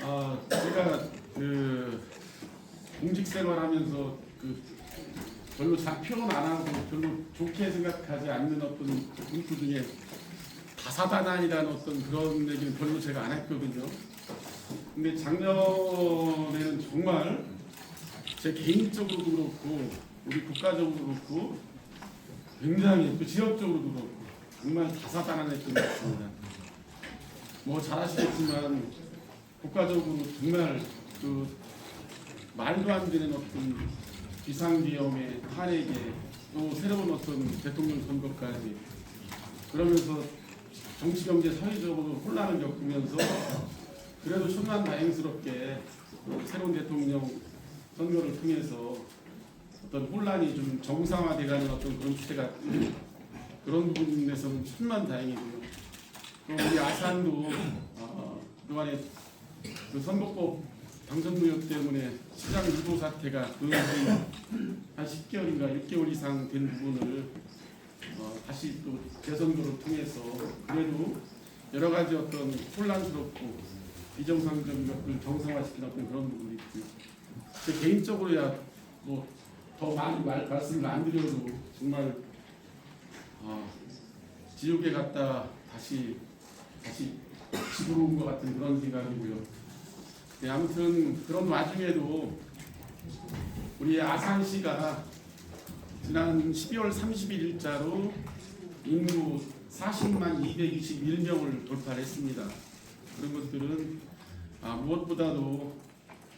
제가 공직 생활하면서 별로 잘 표현 안 하고 별로 좋게 생각하지 않는 어떤 문구 중에 다사다난이라는 어떤 그런 얘기는 별로 제가 안 했거든요. 근데 작년에는 정말 제 개인적으로도 그렇고 우리 국가적으로도 그렇고 굉장히 또 지역적으로도 그렇고 정말 다사다난했던 것 같습니다. 뭐 잘 아시겠지만 국가적으로 정말 말도 안 되는 어떤 비상계엄에 탄핵에 또 새로운 어떤 대통령 선거까지 그러면서 정치, 경제, 사회적으로 혼란을 겪으면서 그래도 천만다행스럽게 새로운 대통령 선거를 통해서 어떤 혼란이 좀 정상화돼가는 어떤 그런 추세가 그런 부분에서는 천만다행이고요. 또 우리 아산도 그동안에 선거법 당선무효 때문에 시장 유도 사태가 한 10개월인가 6개월 이상 된 부분을 다시 또 재선거를 통해서 그래도 여러 가지 어떤 혼란스럽고 비정상적인 것을 정상화시키는 어떤 그런 부분이 있고요. 제 개인적으로야 뭐 더 많이 말씀을 안 드려도 정말 지옥에 갔다 다시 집으로 온 것 같은 그런 생각이고요. 네, 아무튼 그런 와중에도 우리 아산시가 지난 12월 30일자로 인구 40만 221명을 돌파했습니다. 그런 것들은 무엇보다도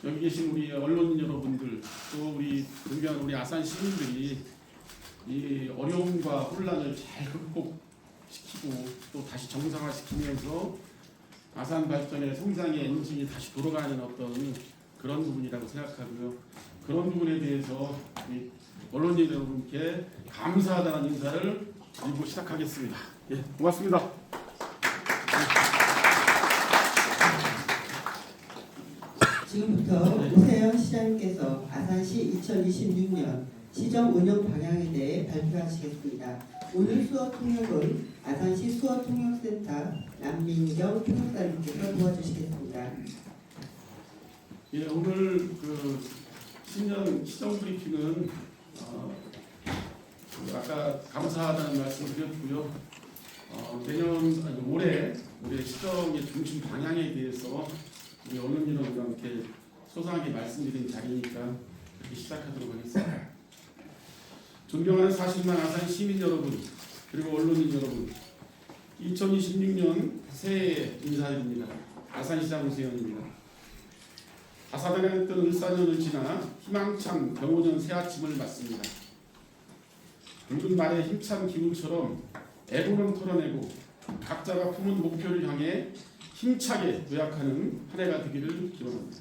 여기 계신 우리 언론인 여러분들 또 우리 존경하는 우리 아산 시민들이 이 어려움과 혼란을 잘 극복시키고 또 다시 정상화시키면서 아산 발전의 성장의 엔진이 다시 돌아가는 어떤 그런 부분이라고 생각하고요. 그런 부분에 대해서 우리 언론인 여러분께 감사하다는 인사를 드리고 시작하겠습니다. 예, 고맙습니다. 지금부터 오세현 시장님께서 아산시 2026년 시정 운영 방향에 대해 발표하시겠습니다. 오늘 수어 통역은 아산시 수어통역센터 남민경 통역사님께서 도와주시겠습니다. 예, 오늘 신년 시정 브리핑은 아까 감사하다는 말씀을 드렸고요. 올해 시정의 중심 방향에 대해서 우리 언론인 여러분과 함께 소상하게 말씀드린 자리니까 그렇게 시작하도록 하겠습니다. 존경하는 40만 아산 시민 여러분 그리고 언론인 여러분, 2026년 새해 인사드립니다. 아산시장 오세현입니다. 다사다난했던 을사년을 지나 희망찬 병오년 새아침을 맞습니다. 붉은 말의 힘찬 기운처럼 애고는 털어내고 각자가 품은 목표를 향해 힘차게 도약하는 한 해가 되기를 기원합니다.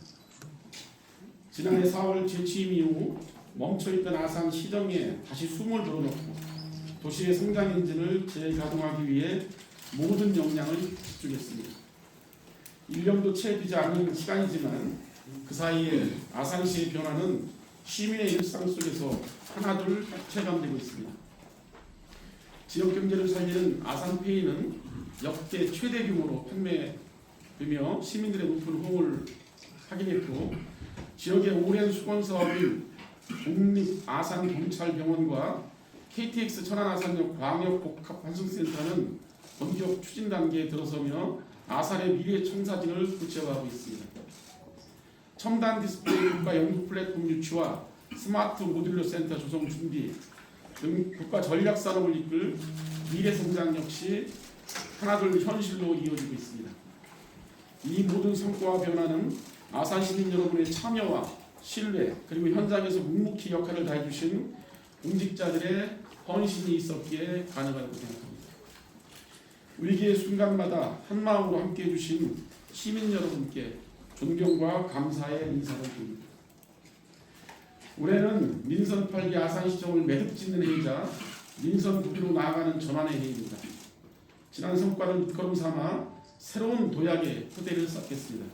지난해 4월 재취임 이후 멈춰있던 아산 시정에 다시 숨을 불어넣고 도시의 성장 엔진을 재가동하기 위해 모든 역량을 집중했습니다. 1년도 채 되지 않은 시간이지만 그 사이에 아산시의 변화는 시민의 일상 속에서 하나둘 체감되고 있습니다. 지역 경제를 살리는 아산페이는 역대 최대 규모로 판매되며 시민들의 높은 호응을 확인했고, 지역의 오랜 수건 사업인 국립 아산경찰병원과 KTX 천안아산역 광역복합환승센터는 본격 추진 단계에 들어서며 아산의 미래 청사진을 구체화하고 있습니다. 첨단 디스플레이 국가 연구 플랫폼 유치와 스마트 모듈러 센터 조성 준비 등 국가 전략 산업을 이끌 미래 성장 역시 하나둘 현실로 이어지고 있습니다. 이 모든 성과와 변화는 아산 시민 여러분의 참여와 신뢰 그리고 현장에서 묵묵히 역할을 다해주신 공직자들의 헌신이 있었기에 가능하다고 생각합니다. 위기의 순간마다 한마음으로 함께해 주신 시민 여러분께 존경과 감사의 인사를 드립니다. 올해는 민선 8기 아산시정을 매듭짓는 해이자 민선 9기로 나아가는 전환의 해입니다. 지난 성과를 밑거름 삼아 새로운 도약의 토대를 쌓겠습니다.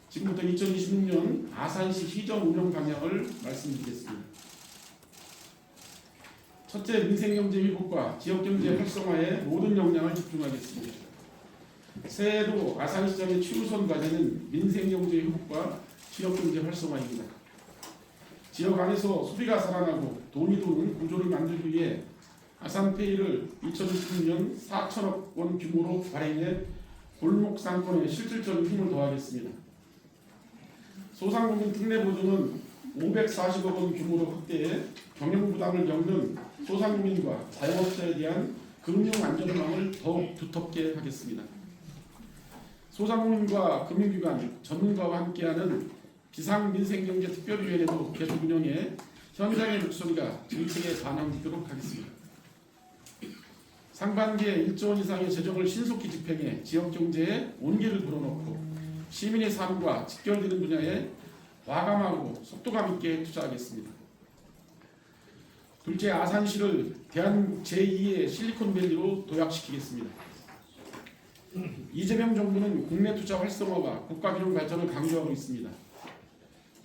지금부터 2026년 아산시 시정 운영 방향을 말씀드리겠습니다. 첫째, 민생경제 회복과 지역경제 활성화에 모든 역량을 집중하겠습니다. 새해에도 아산시장의 최우선 과제는 민생경제 회복과 지역경제 활성화입니다. 지역 안에서 소비가 살아나고 돈이 도는 구조를 만들기 위해 아산페이를 2026년 4천억 원 규모로 발행해 골목 상권에 실질적인 힘을 더하겠습니다. 소상공인 특례 보조는 540억 원 규모로 확대해 경영 부담을 겪는 소상공인과 자영업자에 대한 금융 안전망을 더욱 두텁게 하겠습니다. 소상공인과 금융기관, 전문가와 함께하는 비상민생경제특별위원회도 계속 운영해 현장의 목소리가 정책에 반영되도록 하겠습니다. 상반기에 1조 원 이상의 재정을 신속히 집행해 지역경제에 온기를 불어넣고 시민의 삶과 직결되는 분야에 과감하고 속도감 있게 투자하겠습니다. 둘째, 아산시를 대한민국 제2의 실리콘밸리로 도약시키겠습니다. 이재명 정부는 국내 투자 활성화와 국가기능 발전을 강조하고 있습니다.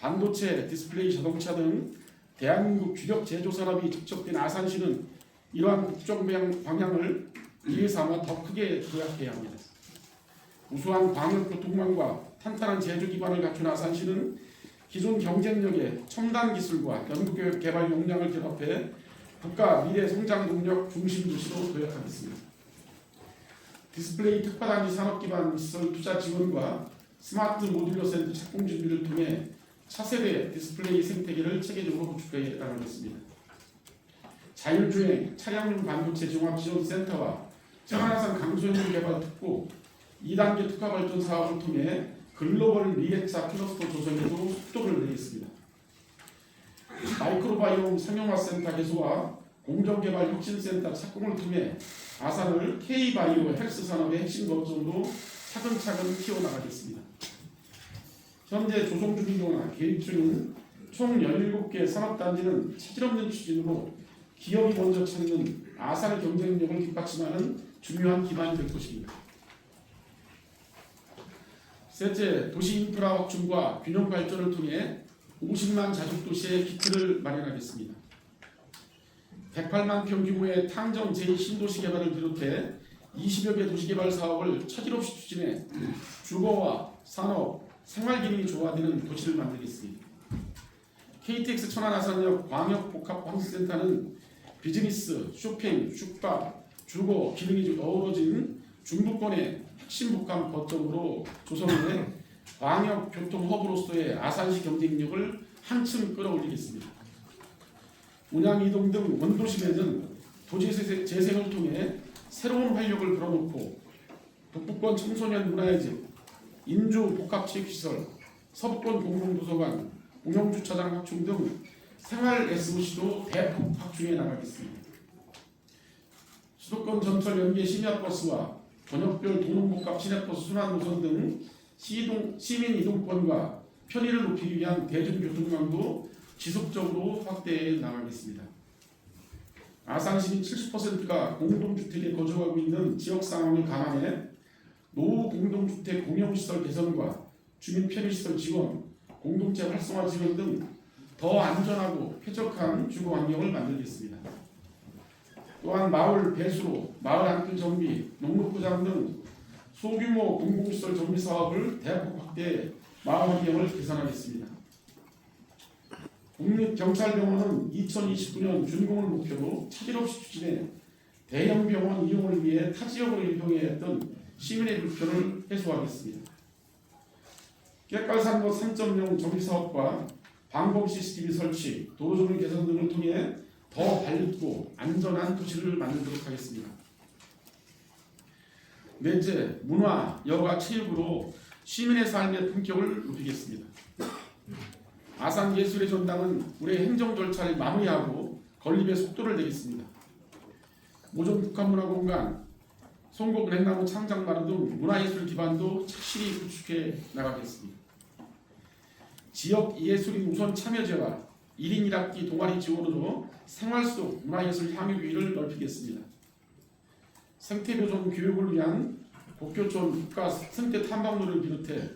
반도체, 디스플레이, 자동차 등 대한민국 주력 제조산업이 집적된 아산시는 이러한 국정 방향을 이해 삼아 더 크게 도약해야 합니다. 우수한 광역교통망과 탄탄한 제조 기반을 갖춘 아산시는 기존 경쟁력의 첨단 기술과 연구교육 개발 역량을 결합해 국가 미래 성장 동력 중심 도시로 도약하겠습니다. 디스플레이 특화단지 산업기반 시설 투자 지원과 스마트 모듈러 센터 착공 준비를 통해 차세대 디스플레이 생태계를 체계적으로 구축해 나가겠습니다. 자율주행 차량용 반도체 종합지원센터와 천안아산 강소연료 개발 특구 2단계 특화 발전 사업을 통해 글로벌 미래차 클러스터 조성에도 속도를 내겠습니다. 마이크로바이옴 상용화센터 개소와 공정개발 혁신센터 착공을 통해 아산을 K바이오 헬스 산업의 핵심 거점으로 차근차근 키워나가겠습니다. 현재 조성 중이거나 계획 중인 총 17개 산업단지는 차질 없는 추진으로 기업이 먼저 찾는 아산의 경쟁력을 뒷받침하는 중요한 기반이 될 것입니다. 셋째, 도시 인프라 확충과 균형 발전을 통해 50만 자족도시의 기틀을 마련하겠습니다. 108만 평 규모의 탕정 제2신도시 개발을 비롯해 20여 개 도시개발 사업을 차질 없이 추진해 주거와 산업, 생활기능이 조화되는 도시를 만들겠습니다. KTX 천안아산역 광역복합환승센터는 비즈니스, 쇼핑, 숙박, 주거, 기능이 어우러진 중부권의 핵심 복합 거점으로 조성해 광역교통 허브로서의 아산시 경쟁력을 한층 끌어올리겠습니다. 운양이동 등 원도심에는 도시 재생을 통해 새로운 활력을 불어넣고 북부권 청소년 문화의 집, 인주 복합체육시설, 서부권 공공도서관, 공영주차장 확충 등 생활 SOC도 대폭 확충해 나가겠습니다. 수도권 전철 연계 심야버스와 전역별 도농복합 시내버스 순환 노선 등 시민 이동권과 편의를 높이기 위한 대중교통망도 지속적으로 확대해 나가겠습니다. 아산 시민 70%가 공동주택에 거주하고 있는 지역 상황을 감안해 노후 공동주택 공용시설 개선과 주민 편의시설 지원, 공동체 활성화 지원 등 더 안전하고 쾌적한 주거 환경을 만들겠습니다. 또한 마을 배수로, 마을 안길 정비, 농목포장 등 소규모 공공시설 정비 사업을 대폭 확대해 마을 환경을 개선하겠습니다. 국립경찰병원은 2029년 준공을 목표로 차질 없이 추진해 대형 병원 이용을 위해 타 지역으로 이동해 했던 시민의 불편을 해소하겠습니다. 깨깔산로 3.0 정비사업과 방범 CCTV 설치, 도로조명 개선 등을 통해 더 발믿고 안전한 도시를 만들도록 하겠습니다. 넷째, 문화, 여가, 체육으로 시민의 삶의 품격을 높이겠습니다. 아산예술의 전당은 올해 행정 절차를 마무리하고 건립의 속도를 내겠습니다. 모종 북한문화공간, 송곡 랭나무 창작마루 등 문화예술 기반도 착실히 구축해 나가겠습니다. 지역 예술인 우선 참여제와 1인 1학기 동아리 지원으로 생활 속 문화예술 향유비를 넓히겠습니다. 생태보존 교육을 위한 복교촌 국가 생태 탐방로를 비롯해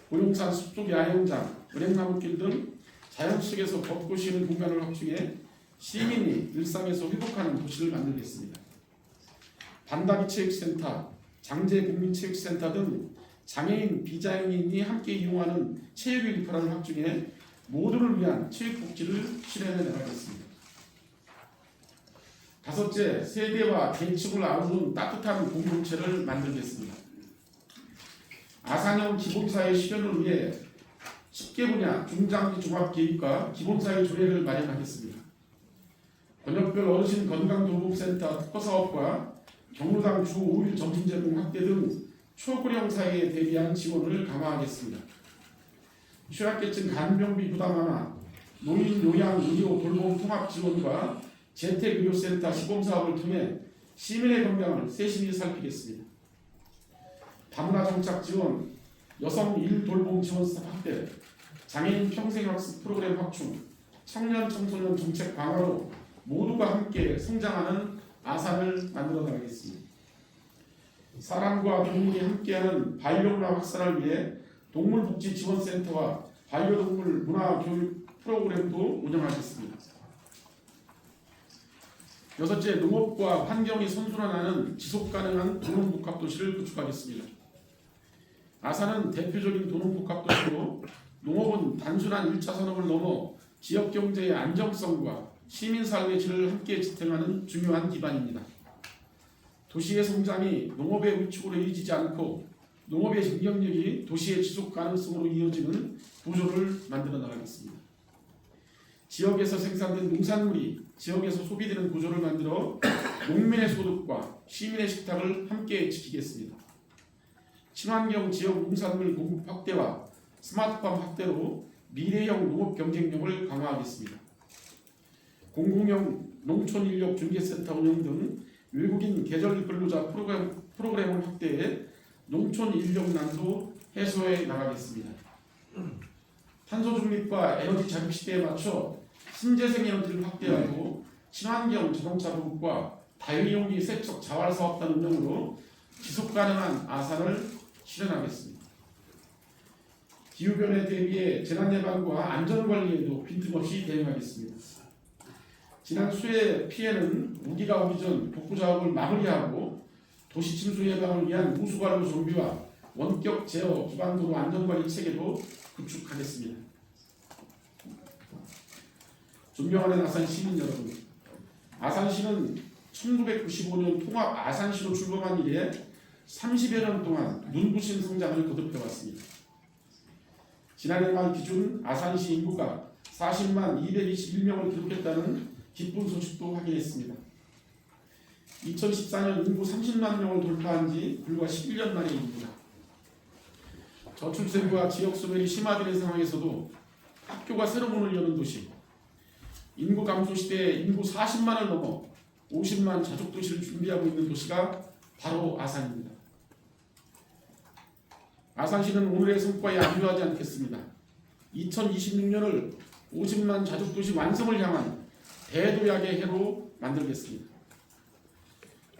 고용산 숲속 야영장, 은행나무길 등 자연 속에서 걷고 쉬는 공간을 확충해 시민이 일상에서 회복하는 도시를 만들겠습니다. 반다비 체육센터, 장제국민체육센터 등 장애인, 비장애인이 함께 이용하는 체육 인프라를 확충해 모두를 위한 체육 복지를 실현해 나가겠습니다. 다섯째, 세대와 계층을 아우르는 따뜻한 공동체를 만들겠습니다. 아산형 기본사회 실현을 위해 10개 분야 중장기 종합계획과 기본사회 조례를 마련하겠습니다. 권역별 어르신 건강돌봄센터 특허사업과 경로당 주 5일 점심 제공 확대 등 초고령 사회에 대비한 지원을 강화하겠습니다. 취약계층 간병비 부담 완화, 노인 요양 의료 돌봄 통합 지원과 재택의료센터 시범사업을 통해 시민의 건강을 세심히 살피겠습니다. 다문화 정착 지원, 여성 일 돌봄 지원 확대, 장애인 평생학습 프로그램 확충, 청년 청소년 정책 강화로 모두가 함께 성장하는 아산을 만들어 나가겠습니다. 사람과 동물이 함께하는 반려문화 확산을 위해 동물복지지원센터와 반려동물 문화교육 프로그램도 운영하겠습니다. 여섯째, 농업과 환경이 선순환하는 지속가능한 도농복합도시를 구축하겠습니다. 아산은 대표적인 도농복합도시로 농업은 단순한 1차 산업을 넘어 지역경제의 안정성과 시민사회의 질을 함께 지탱하는 중요한 기반입니다. 도시의 성장이 농업의 위축으로 이어지지 않고 농업의 경쟁력이 도시의 지속 가능성으로 이어지는 구조를 만들어 나가겠습니다. 지역에서 생산된 농산물이 지역에서 소비되는 구조를 만들어 농민의 소득과 시민의 식탁을 함께 지키겠습니다. 친환경 지역 농산물 공급 확대와 스마트팜 확대로 미래형 농업 경쟁력을 강화하겠습니다. 공공형 농촌인력중개센터 운영 등 외국인 계절 근로자 프로그램을 확대해 농촌 인력난도 해소해 나가겠습니다. 탄소 중립과 에너지 자립 시대에 맞춰 신재생 에너지를 확대하고 친환경 자동차 보급과 다용기 세척 자활 사업단 운영으로 지속 가능한 아산을 실현하겠습니다. 기후변화에 대비해 재난 예방과 안전 관리에도 빈틈없이 대응하겠습니다. 지난 수해 피해는 우기가 오기 전 복구 작업을 마무리하고 도시 침수 예방을 위한 우수관로 정비와 원격 제어 기반 도로 안전관리 체계도 구축하겠습니다. 존경하는 아산 시민 여러분, 아산시는 1995년 통합 아산시로 출범한 이래 30여 년 동안 눈부신 성장을 거듭해왔습니다. 지난해 말 기준 아산시 인구가 40만 221명을 기록했다는 기쁜 소식도 확인했습니다. 2014년 인구 30만 명을 돌파한 지 불과 11년 만의 일입니다. 저출생과 지역 소멸이 심화되는 상황에서도 학교가 새로 문을 여는 도시, 인구 감소 시대에 인구 40만을 넘어 50만 자족도시를 준비하고 있는 도시가 바로 아산입니다. 아산시는 오늘의 성과에 안주하지 않겠습니다. 2026년을 50만 자족도시 완성을 향한 대도약의 해로 만들겠습니다.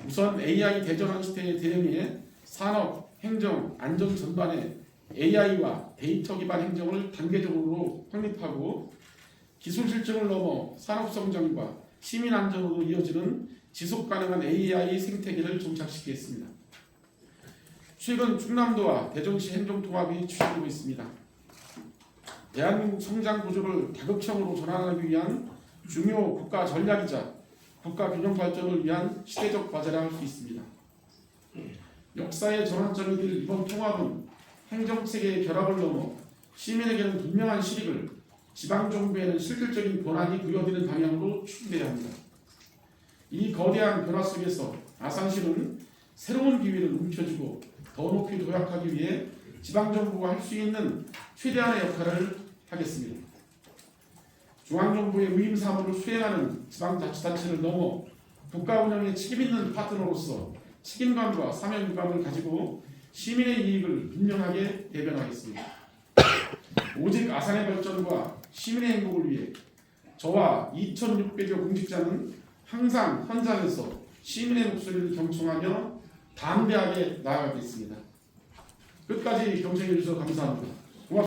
우선 AI 대전환 시대에 대응해 산업, 행정, 안전 전반에 AI와 데이터 기반 행정을 단계적으로 확립하고 기술 실증을 넘어 산업 성장과 시민 안전으로 이어지는 지속 가능한 AI 생태계를 정착시키겠습니다. 최근 충남도와 대전시 행정통합이 추진되고 있습니다. 대한민국 성장 구조를 다극형으로 전환하기 위한 중요 국가 전략이자 국가 균형 발전을 위한 시대적 과제라 할 수 있습니다. 역사의 전환점이 될 이번 통합은 행정체계의 결합을 넘어 시민에게는 분명한 실익을, 지방정부에는 실질적인 권한이 부여되는 방향으로 추진돼야 합니다. 이 거대한 변화 속에서 아산시는 새로운 기회를 움켜쥐고 더 높이 도약하기 위해 지방정부가 할 수 있는 최대한의 역할을 하겠습니다. 중앙정부의 위임 사무를 수행하는 지방자치단체를 넘어 국가 운영에 책임있는 파트너로서 책임감과 사명감을 가지고 시민의 이익을 분명하게 대변하겠습니다. 오직 아산의 발전과 시민의 행복을 위해 저와 2,600여 공직자는 항상 현장에서 시민의 목소리를 경청하며 담대하게 나아가겠습니다. 끝까지 경청해 주셔서 감사합니다.